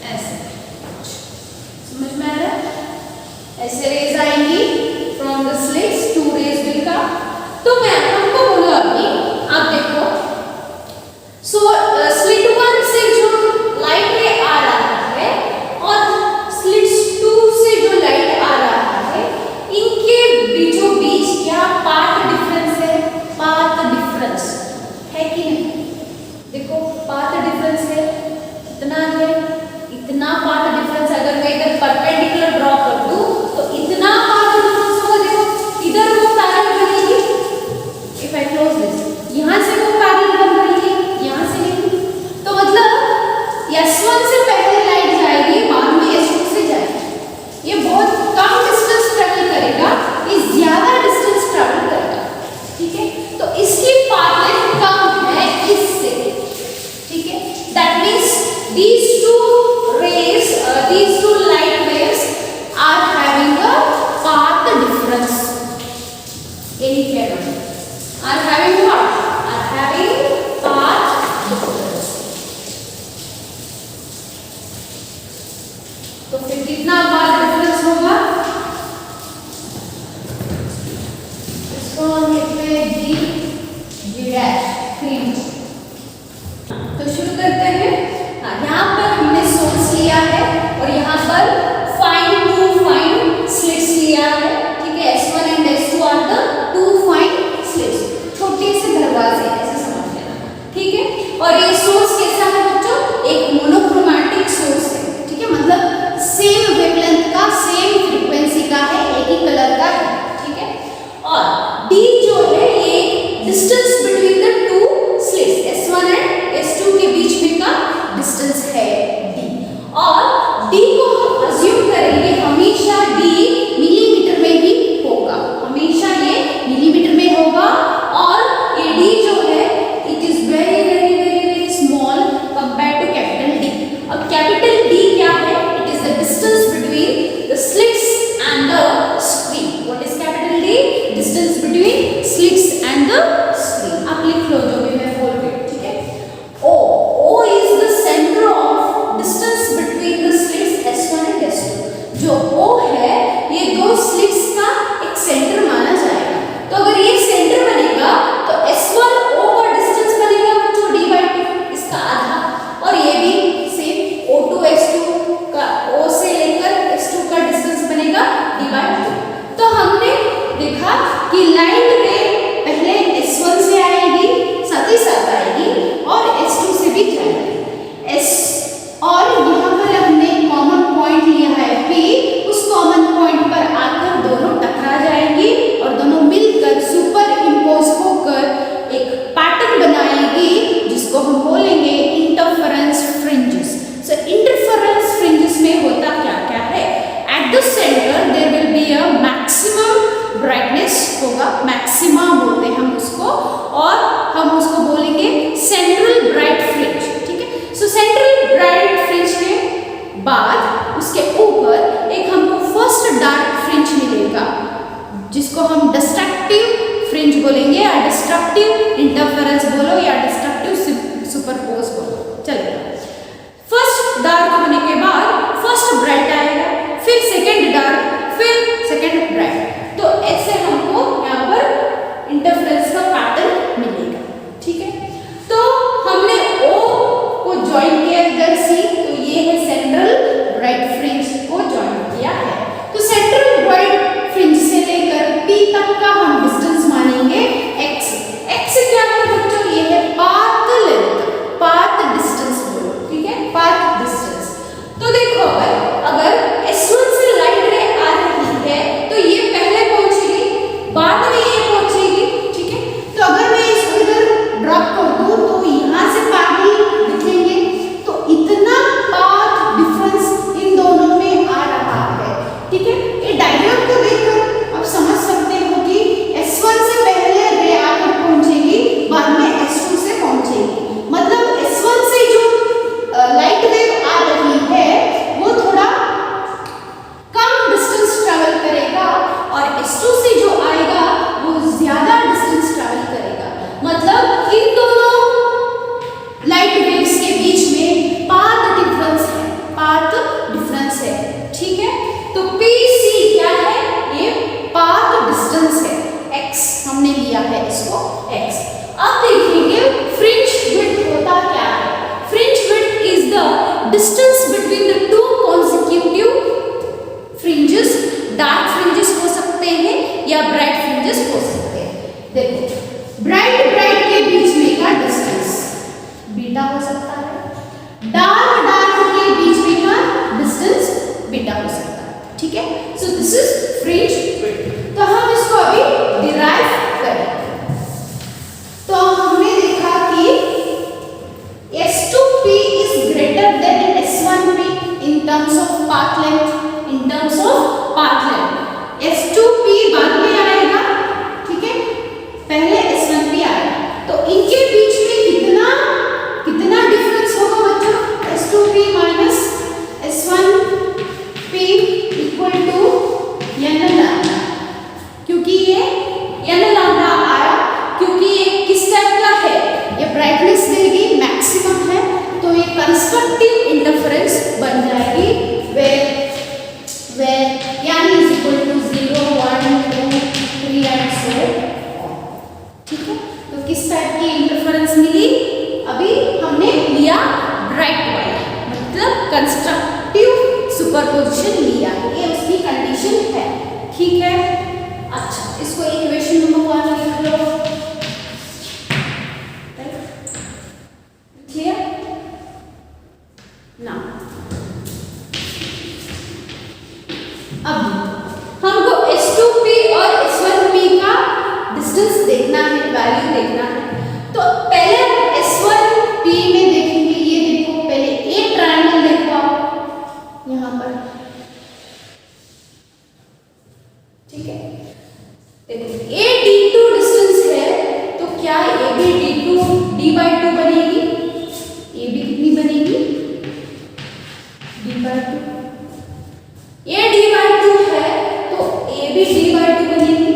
ऐसे समझ में आ रहा है, ऐसे रेज आएंगी from the slits, 2 rays will come. तो मैं आपको बोला अभी, आप देखो, सो स्लिट 1 से जो लाइट आ रहा है और स्लिट्स 2 से जो लाइट आ रहा है, इनके बीचों बीच क्या पाथ डिफरेंस है, पाथ डिफरेंस है कि नहीं, देखो पाथ डिफरेंस है, कितना है, इतना पाथ डिफरेंस। अगर मैं इधर परपेंडिकुलर ड्रॉ कर दूं तो इतना पाथ डिफरेंस होगा, देखो इधर वो पैरेलल बनेगी, इफ आई क्लोज दिस, यहां से वो पैरेलल बन रही है, यहां से नहीं, तो मतलब S1 से पहले लाइट जाएगी, बाद में S2 से जाएगी, ये बहुत कम डिस्टेंस ट्रैवल करेगा, ये ज्यादा डिस्टेंस ट्रैवल करेगा, ठीक है। तो इसकी पाथ लेंथ कम है इससे, ठीक है। That means these two light waves are having a path difference, any pair are having what, are having path difference। तो फिर कितना पाथ डिफरेंस होगा, इसको हम लिखते हैं G डैश फ्रिंज। तो शुरू करते हैं। यहाँ पर हमने सोर्स लिया है और यहाँ पर फाइन स्लिट्स लिया है, ठीक है। S1 and S2 are the 2 fine slits, छोटे से दरवाजे ऐसे समझ लेना, ठीक है। और ये सोर्स कैसा है बच्चों, एक मोनोक्रोमैटिक सोर्स है, ठीक है, मतलब सेम वेवलेंथ का, सेम फ्रीक्वेंसी का है, एक ही कलर का है, ठीक है। और D जो है ये distance between the 2 slits S1 and S2 के बीच में का डिस्टेंस है D, और D को हम अज्यूम करेंगे हमेशा D मिलीमीटर में ही होगा, हमेशा ये मिलीमीटर में होगा। और ये D जो है it is very very very very small compare to capital D। अब कैपिटल D क्या है, it is the distance between the slits and the screen. What is capital D, distance between slits and the screen. आप लिख लो जो भी मैं बोल रही हूं, ठीक है। O is the center of distance between the slits S1 and S2। जो O है ये दो स्लिट्स का एक सेंटर माना जाएगा। तो अगर ये सेंटर बनेगा तो S1 कि लाइट रे पहले S1 से आएगी, साथ ही साथ आएगी और S2 से भी जाएगी। S और यहाँ पर हमने कॉमन पॉइंट लिया है P, उस कॉमन पॉइंट पर आकर दोनों टकरा जाएंगी और दोनों मिलकर सुपर इम्पोज होकर एक पैटर्न बनाएगी जिसको हम बोलेंगे interference fringes. So interference fringes में होता क्या क्या है? At the centre there will be a maximum brightness होगा, मैक्सिमा बोलते हैं हम उसको, और हम उसको बोलेंगे सेंट्रल ब्राइट फ्रिंज। ठीक है, सो सेंट्रल ब्राइट फ्रिंज के बाद उसके ऊपर एक हमको फर्स्ट डार्क फ्रिंज मिलेगा जिसको हम डिस्ट्रक्टिव फ्रिंज बोलेंगे, या डिस्ट्रक्टिव इंटरफेरेंस बोलो या डिस्ट्रक्टिव सुपरपोज बोलो, चलेगा। फर्स्ट डार्क होने के बाद फर्स्ट ब्राइट आएगा, फिर सेकंड डार्क, फिर सेकंड ब्राइट। तो ऐसे हमको यहाँ पर इंटरफेरेंस का पैटर्न मिलेगा। ठीक है, तो हमने O को ज्वाइन किया इधर C, तो ये है सेंट्रल ब्राइट फ्रिंज को ज्वाइन किया है। तो सेंट्रल ब्राइट फ्रिंज से लेकर P तक का हम डिस्टेंस मानेंगे x। x क्या है बच्चों? ये है पाथ लेंथ, पाथ डिस्टेंस बोलो। ठीक है, पाथ डिस्टेंस। तो देखो अगर S1 से लाइट रे आ रही है तो ये पहले पहुंचेगी, बाद में ये पहुंचेगी। ठीक है, तो अगर मैं इसको इधर ड्रॉप कर दूं तो यहाँ से पैरेलल दिखेंगे, तो इतना पाथ डिफरेंस इन दोनों में आ रहा है। ठीक है, ये डायग्राम को देखकर आप समझ सकते हो कि S1 से पहले रे आकर पहुंचेगी, बाद में S2 से पहुंचेगी। मतलब S1 से जो लाइट वेव आ रही है वो थोड़ा कम डिस्टेंस ट्रैवल करेगा और S2 से जो आएगा वो ज्यादा डिस्टेंस ट्रैवल करेगा। मतलब इन दोनों लाइट वेव्स के बीच में पाथ डिफरेंस है, पाथ डिफरेंस है। ठीक है, तो PC क्या है? ये पाथ डिस्टेंस है, x हमने लिया है इसको x। अब देखेंगे फ्रिंज विड्थ होता क्या है। Fringe width is the distance between the to consecutive fringes. Dark fringes हो सकते हैं या ब्राइट फ्रिंजेस हो सकते हैं। देखो ब्राइट ब्राइट के बीच में का डिस्टेंस बीटा हो सकता है, डार्क डार्क के बीच में का डिस्टेंस बीटा हो सकता है। ठीक है, so this is fringe width. तो हम इसको अभी डिराइव करेंगे। तो हमने देखा कि S2P is greater than S1P in terms of path length, in terms of path length। S2P बाद में आएगा, ठीक है, पहले S1P आएगा। तो इनके बीच में कितना डिफरेंस होगा बच्चों? S2P minus S1P equal to n lambda, क्योंकि ये n लैम्डा आया क्योंकि ये किस टाइप का है? ये ब्राइटनेस देगी, मैक्सिमम है, तो ये कंस्ट्रक्टिव इंटरफेरेंस बन जाएगी where n is equal to 0, 1, 2, 3 and so on। ठीक है, तो किस टाइप की इंटरफेरेंस मिली? अभी हमने लिया ब्राइट वाला, मतलब कंस्ट्रक्टिव सुपरपोजिशन लिया, ये उसकी कंडीशन है। ठीक है, अच्छा इसको इक्वेशन नंबर 1 लिख लो। क्लियर ना? अब हमको S2P और S1P का डिस्टेंस देखना है, वैल्यू देखना है। तो पहले S1P में देखेंगे, ये देखो पहले ए ट्रायंगल देखो आप यहाँ पर। ठीक है, देखो AD2 डिस्टेंस है, तो क्या ये भी D2 बनेगी? ये भी कितनी बनेगी? D/2। ये D/2 है तो ये भी D/2 बनेगी।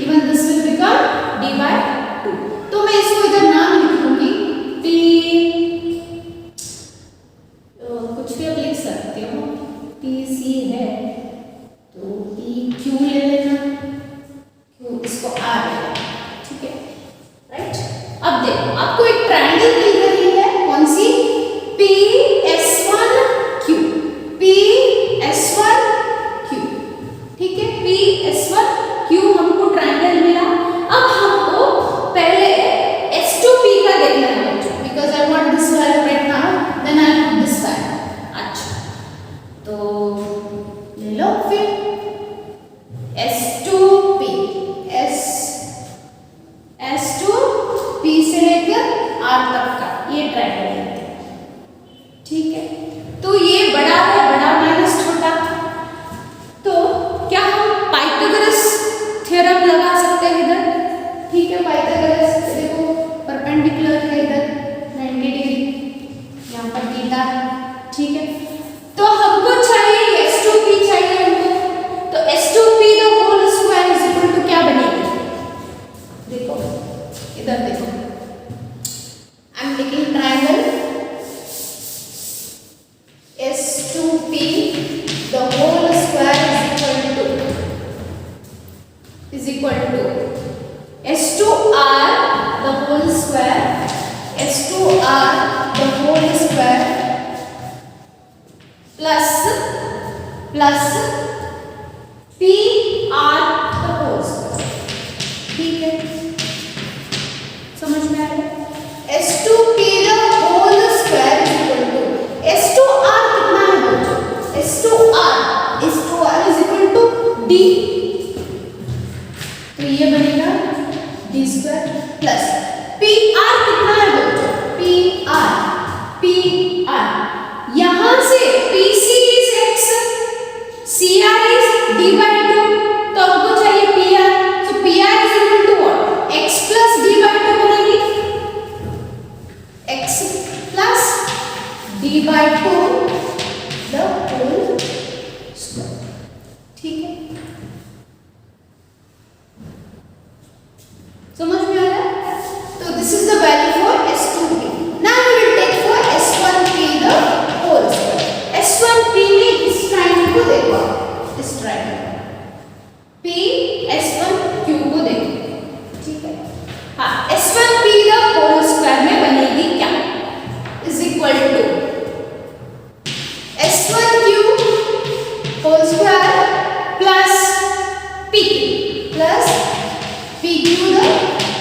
Even this will become D/2। तो मैं इसको इधर नाम लिखूंगी P, कुछ भी आप लिख सकते हो, PC है तो PQ ले लेना, Q इसको R ले लेना। ठीक है, राइट। अब फिर S2P, S2P से लेकर R तक का ये ट्रायंगल है, ठीक है। तो ये बड़ा है बड़ा माइनस छोटा, तो क्या हम पाइथागोरस थ्योरम लगा सकते हैं इधर, ठीक है। पाइथागोरस देखो परपेंडिकुलर है इधर 90 डिग्री, यहाँ पर थीटा है, ठीक है। तो हमको चाहिए S2P चाहिए हमको, तो S2P the whole square is equal to क्या बनेगी, देखो इधर देखो, I am taking triangle S2P the whole square is equal to S2R the whole square, S2R the whole square plus PR the whole square, ठीक है। समझ में आ रहा है? S2P the whole square is equal to S2R कितना है बच्चों, S2R is equal to D, तो ये बनेगा D स्क्वायर प्लस PR कितना है बच्चों, PR यहाँ से PC is X, CR is D by 2, तो हमको चाहिए PR, so PR is equal to what, X plus D by 2 बनेगी, X plus D by 2 the whole square, ठीक है। समझ में आ रहा है? तो this is the value for S2P। Now we will take for S1P the whole square. S1P में इस ट्रायंगल को देखो, इस ट्रायंगल P S1Q को देखो, ठीक है। हाँ, S1P द होल स्क्वायर में बनेगी क्या, is equal to S1Q whole square plus PQ the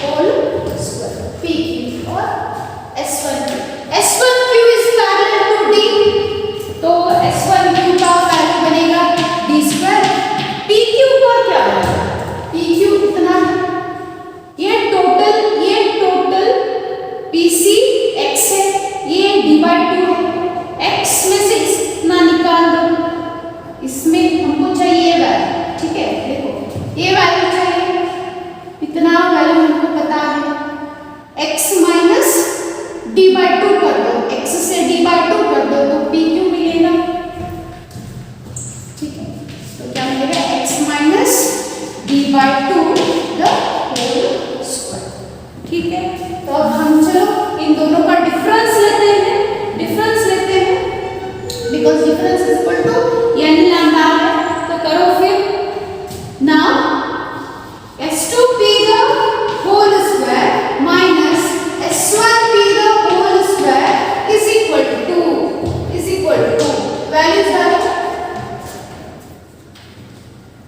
whole square, PQ और S1Q। S1Q is parallel to D, तो S1Q का वैल्यू बनेगा D स्क्वायर, PQ का क्या बनेगा, PQ कितना है, ये टोटल PC X है, ये D by 2 है, X में से इतना निकाल दो, इसमें हमको चाहिए ये वैल्यू, ठीक है। देखो ये वैल्यू चाहिए, इतना वैल्यू हमको पता है, X माइनस D by 2 कर दो, X से D by 2 कर दो तो PQ मिलेगा, ठीक है। तो क्या मिलेगा, X minus D by 2 the whole square, ठीक है। तो अब हम चलो इन दोनों का डिफरेंस लेते हैं, because difference is equal to n lambda है, तो करो फिर। Now S2P the whole square minus S1P the whole square is equal to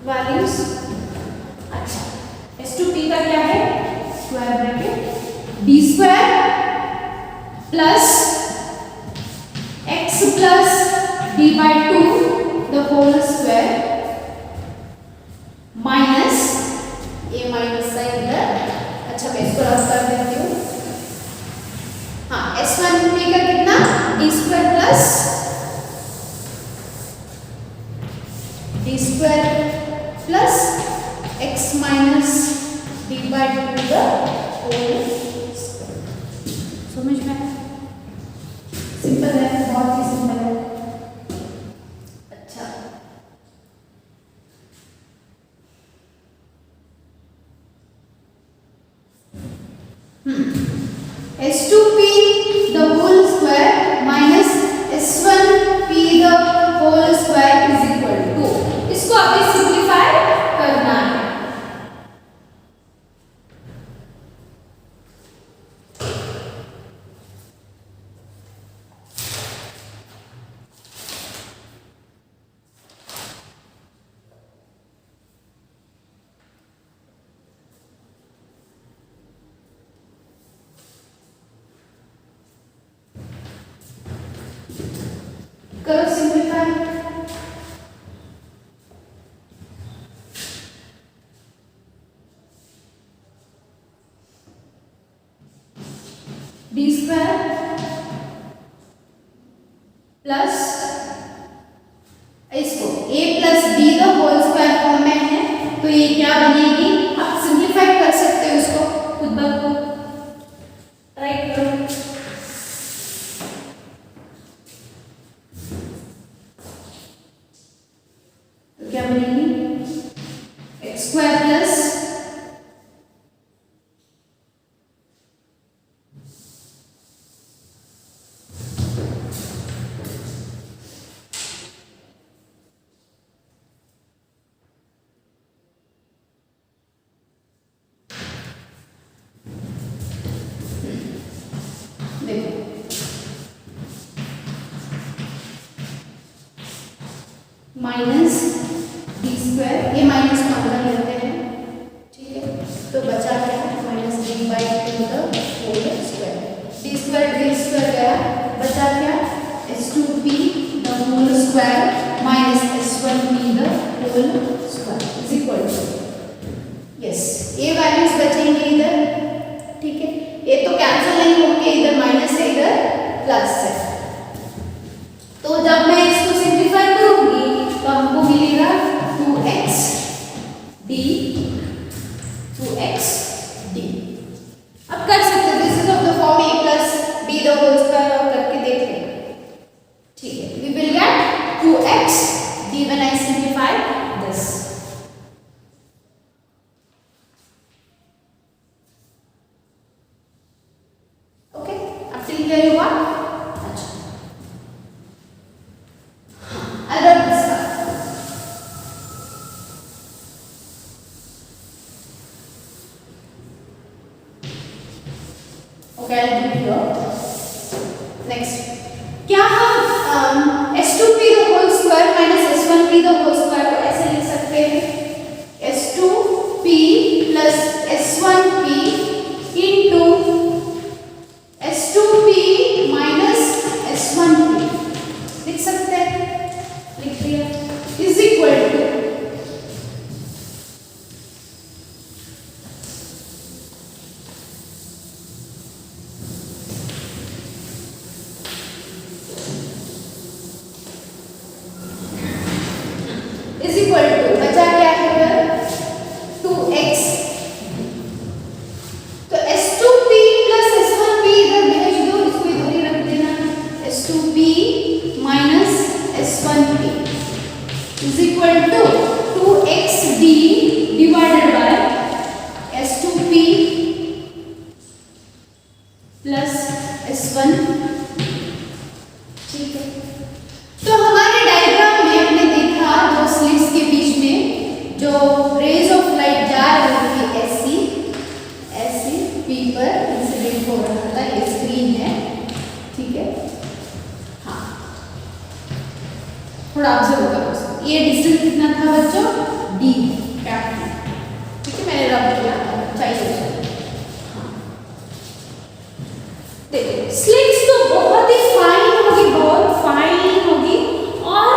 values, अच्छा S2P का क्या है, square bracket D square plus X plus D by 2 the whole square minus ये minus sign इधर, अच्छा मैं इसको रफ कर देती हूँ। हाँ, S1P का कितना, D square plus D square plus X minus D by 2 the whole square। समझ में आया? सिंपल है, बहुत ही सिंपल है। अच्छा S2P the whole square minus S1P the whole square is equal to, इसको अभी सिंप्लीफाई करना है। करो सिंप्लीफाई, बी स्क्वायर प्लस इसको a plus b the whole square form में है, तो ये क्या बनेगी? आप सिंप्लीफाई कर सकते हो इसको खुद ब खुद, ट्राई करो। तो क्या बनेगी? X square plus minus d square, ये माइनस को अंदर लेते हैं, ठीक है, तो बचा क्या? Minus d by two the whole square, d square गया, बचा क्या? S two p the whole square minus s one p the whole square is equal to, yes, ये वैल्यूज बचेंगे इधर, ठीक है, ये तो कैंसिल नहीं होंगे, इधर माइनस है इधर प्लस है, तो जब मैं इसको सिंप्लीफाई करूंगी तो हमको मिलेगा 2x d 2x d। अब कर सकते हैं, this is of the form a plus b the whole square, और करके देख लेंगे, ठीक है, we will get 2x d when I simplify this. Okay, अब till here you are. Okay, I'll do here. Next, क्या हम S2p the whole square minus S1p the whole square को ऐसे लिख सकते हैं? S2p plus S1p into S2p minus S1p लिख सकते हैं? लिख दिया, is equal to बचा क्या है इधर? 2x, तो S2p प्लस S1p इधर भेज दो, इसको इधर ही रख देना, S2p minus S1p is equal to 2xd divided by S2p plus S1, ठीक है। तो हमारे डायग्राम में हमने देखा जो स्लिट्स के बीच में जो रेज ऑफ लाइट जा रही थी ऐसी ऐसी पी पर इंसिडेंट हो रहा था, ये स्क्रीन है, ठीक है, हाँ, थोड़ा ऑब्जर्व करो, ये डिस्टेंस कितना था बच्चों? d कैपिटल, ठीक है, मैंने रख दिया, चाहिए, हाँ, देखो स्लिट्स तो बहुत ही फाइन होगी, बहुत फाइन होगी, और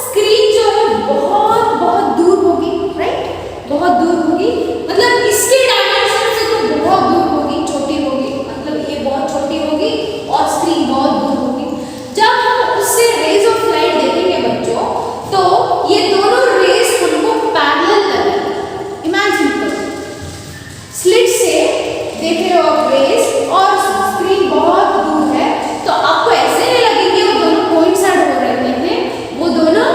स्क्रीन जो है बहुत बहुत दूर होगी, राइट, बहुत दूर होगी, मतलब इसके डायमेंशन से तो बहुत दूर होगी, छोटी होगी, मतलब ये बहुत छोटी होगी और स्क्रीन बहुत दूर होगी। जब हम उससे रेज ऑफ लाइट देखेंगे बच्चों, तो ये दोनों रेज हमको पैरेलल लगेंगे। इमेजिन करो, स्लिट से देख रहे हो आप रेज और स्क्रीन बहुत दूर है, तो आपको ऐसे नहीं लगेंगे वो दोनों कोइंसाइड हो रहे हैं, वो दोनों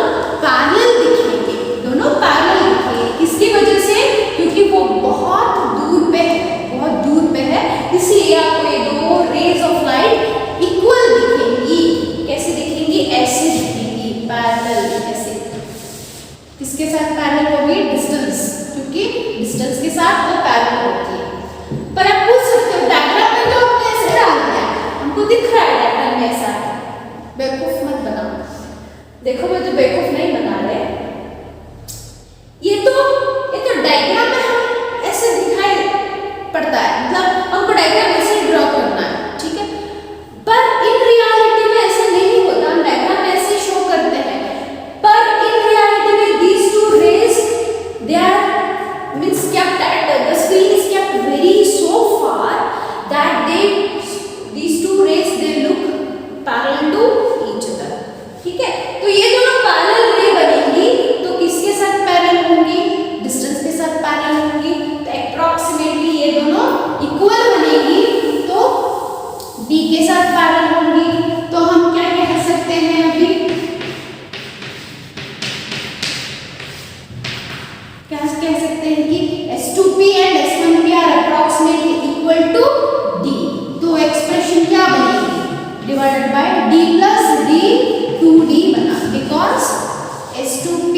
पैरेलल दिखेंगे, दोनों पैरेलल दिखेंगे। किसकी वजह से? क्योंकि वो बहुत दूर पे है, बहुत दूर पे है, इसलिए आपको ये दो रेज ऑफ लाइट इक्वल दिखेंगी। कैसे दिखेंगी? ऐसे दिखेंगी, पैरेलल, ऐसे। किसके साथ पैरेलल होगी? डिस्टेंस, क्योंकि डिस्टेंस के साथ वो पैरेलल होती है। पर आप पूछ सकते हो डायग्राम में तो हमने ऐसे डाल दिया, हमको दिख रहा है डायग्राम में ऐसा, बेवकूफ मत बनाओ। देखो मैं तो बेवकूफ नहीं बना रहे, ये तो डायग्राम में हम ऐसे दिखाई पड़ता है, मतलब हमको डायग्राम ऐसे ड्रॉ करना है, ठीक है, पर इन रियलिटी में ऐसा नहीं होता, हम डायग्राम में ऐसे शो करते हैं, पर इन रियलिटी में these two rays they are means kept at the screen is kept very so far that these and S1P are approximately equal to D, तो एक्सप्रेशन क्या बनेगी, divided by D plus D 2D बना, because S2P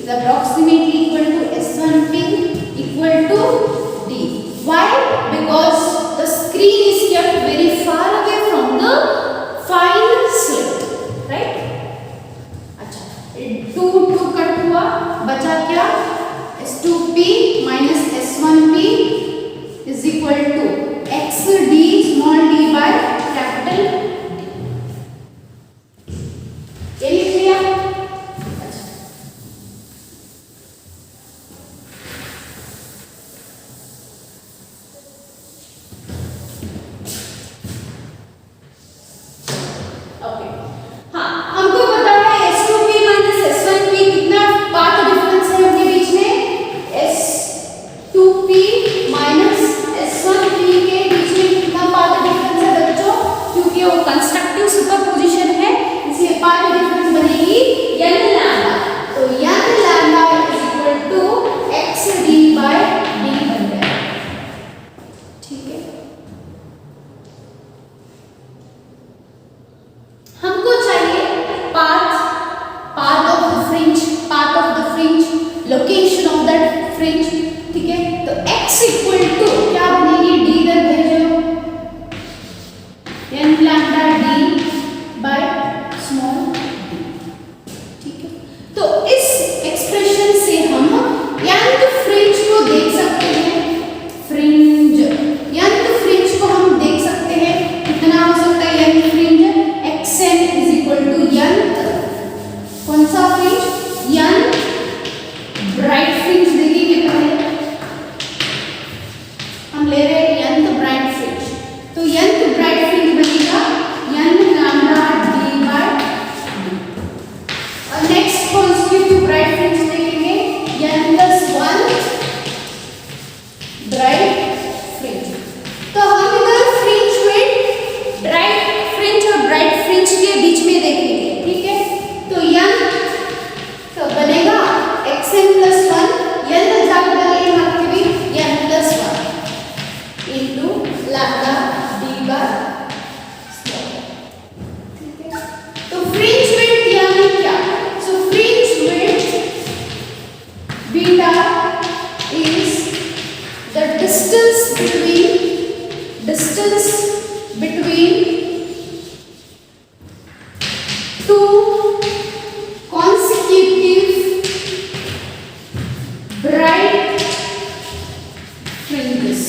is approximately equal to S1P equal to D. Why? Because the screen is kept very far away from the fine slit, right? अच्छा, 2 cut हुआ, बचा क्या, S2P minus S1P is equal to XD small d by capital D. ये लिख लिया। Location of that fringe, ठीक है, तो x इक्वल टू क्या बनेगी, d इधर भेजो, n lambda d by small d, ठीक है। तो इस एक्सप्रेशन से हम nth फ्रिंज को देख सकते हैं, फ्रिंज nth फ्रिंज को हम देख सकते हैं, कितना हो सकता है nth fringe, xn is equal to nth, कौन सा फ्रिंज, nth ब्राइट फ्रिंज देखेंगे, पहले हम ले रहे हैं nth ब्राइट फ्रिंज, तो nth ब्राइट फ्रिंज बनेगा n lambda d by d। और नेक्स्ट कॉन्स्टिट्यूटिव ब्राइट फ्रिंज देखेंगे n प्लस 1 ब्राइट फ्रिंज। तो हम इधर फ्रिंज में ब्राइट फ्रिंज और ब्राइट फ्रिंज के बीच में देखेंगे, ठीक है। तो n तो बनेगा xn plus 1 n जाकर डालिए आपके भी n plus 1 into lambda d by small, ठीक है। तो फ्रिंज विड्थ यानी क्या, so fringe width beta is the distance between two consecutive bright fringes,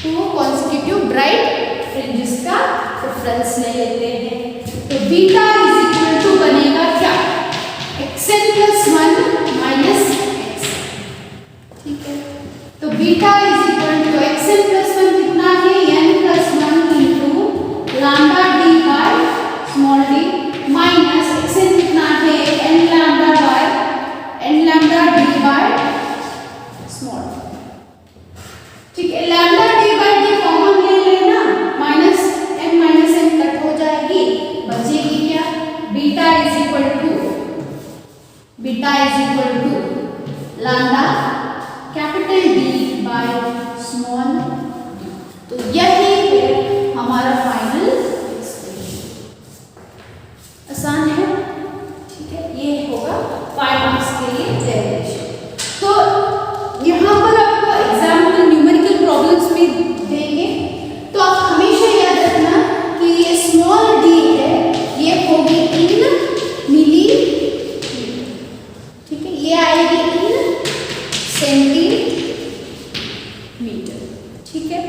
two consecutive bright fringes का रेफरेंस ले लेते हैं। तो बीटा इज इक्वल टू बनेगा क्या, xn प्लस 1 माइनस x, ठीक है। तो beta is equal to xn plus 1 कितना है, n plus 1 into lambda d by small d minus xn कितना है, n lambda by n lambda d by small, ठीक है। Lambda d by d common ले लेना, माइनस n कट हो जाएगी, बचेगी क्या, beta is equal to lambda capital D by small d। तो यही है हमारा फाइनल एक्सप्रेशन, आसान है, ठीक है। ये होगा 5 मार्क्स के लिए डेरिवेशन। तो यहाँ पर आपको एग्जाम्पल न्यूमेरिकल प्रॉब्लम्स में देंगे, तो आप हमेशा याद रखना कि ये स्मॉल d है, ये होगी इन मिली, ठीक है, ये आएगी इन सेंटीमीटर, ठीक है।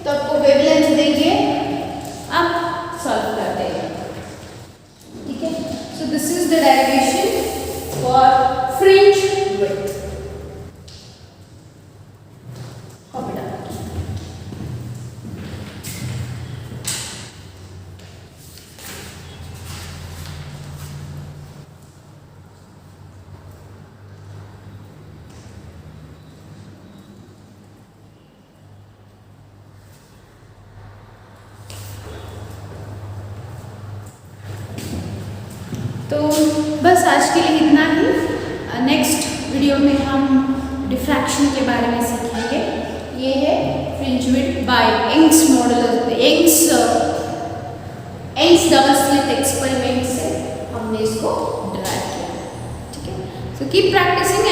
तो आपको वेवलेंथ देंगे, आप सॉल्व कर देंगे, ठीक है। So this is the derivation for fringe width. तो बस आज के लिए इतना ही। नेक्स्ट वीडियो में हम डिफ्रैक्शन के बारे में सीखेंगे। ये है fringe width by Young's model, Young's double slit experiment से हमने इसको ड्राइव किया। ठीक है, सो कीप प्रैक्टिसिंग